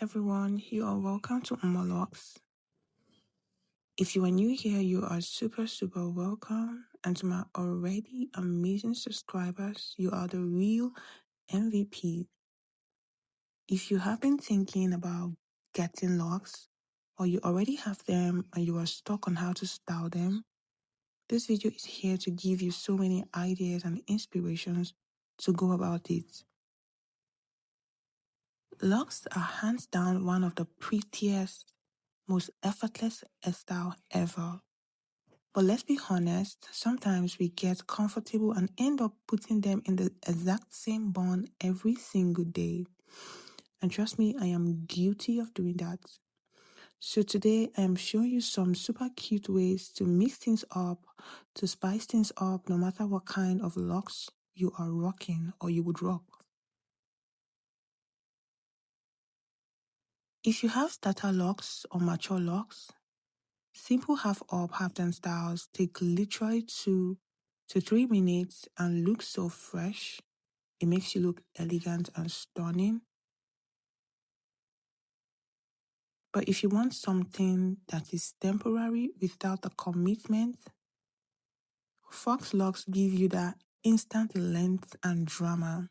everyone, you are welcome to Faux Locs. If you are new here, you are super welcome. And to my already amazing subscribers, you are the real MVP. If you have been thinking about getting locks, or you already have them and you are stuck on how to style them, this video is here to give you so many ideas and inspirations to go about it. Locks are hands down one of the prettiest, most effortless hairstyle ever. But let's be honest, sometimes we get comfortable and end up putting them in the exact same bun every single day. And trust me, I am guilty of doing that. So today I am showing you some super cute ways to mix things up, to spice things up, no matter what kind of locks you are rocking or you would rock. If you have starter locks or mature locks, simple half up, half down styles take literally 2 to 3 minutes and look so fresh. It makes you look elegant and stunning. But if you want something that is temporary without the commitment, Faux Locs give you that instant length and drama.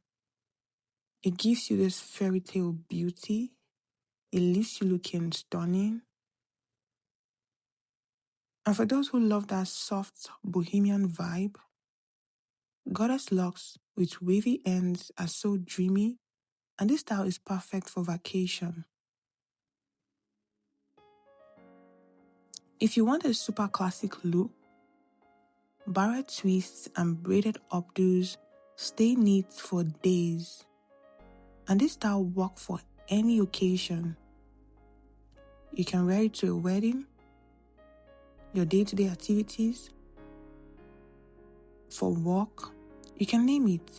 It gives you this fairy tale beauty. It leaves you looking stunning. And for those who love that soft bohemian vibe, goddess locks with wavy ends are so dreamy, and this style is perfect for vacation. If you want a super classic look, barrel twists and braided updos stay neat for days. And this style works for any occasion. You can wear it to a wedding, your day-to-day activities, for work, you can name it.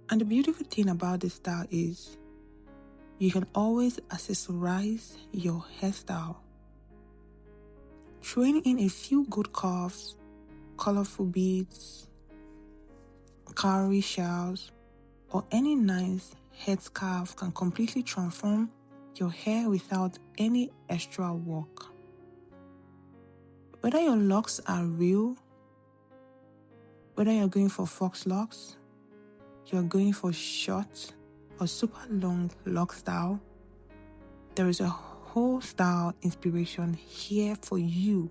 And the beautiful thing about this style is you can always accessorize your hairstyle. Throwing in a few good curves, colorful beads, cowrie shells, or any nice head scarf can completely transform your hair without any extra work. Whether your locks are real, whether you're going for Faux Locs, you're going for short or super long lock style, there is a whole style inspiration here for you.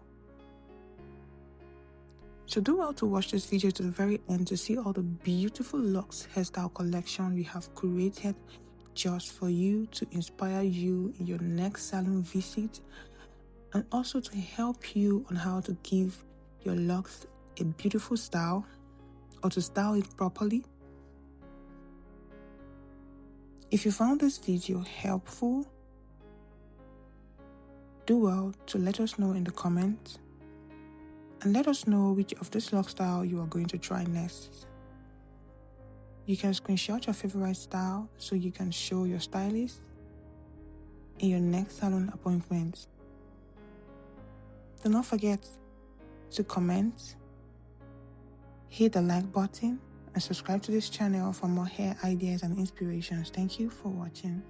So do well to watch this video to the very end to see all the beautiful locks hairstyle collection we have created just for you, to inspire you in your next salon visit, and also to help you on how to give your locks a beautiful style or to style it properly. If you found this video helpful, do well to let us know in the comments and let us know which of this lock style you are going to try next. You can screenshot your favorite style so you can show your stylist in your next salon appointment. Do not forget to comment, hit the like button, and subscribe to this channel for more hair ideas and inspirations. Thank you for watching.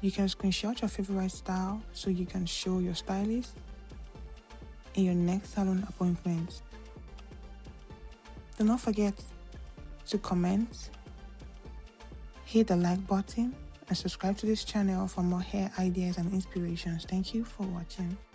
You can screenshot your favorite style so you can show your stylist in your next salon appointment. Do not forget to comment, hit the like button, and subscribe to this channel for more hair ideas and inspirations. Thank you for watching.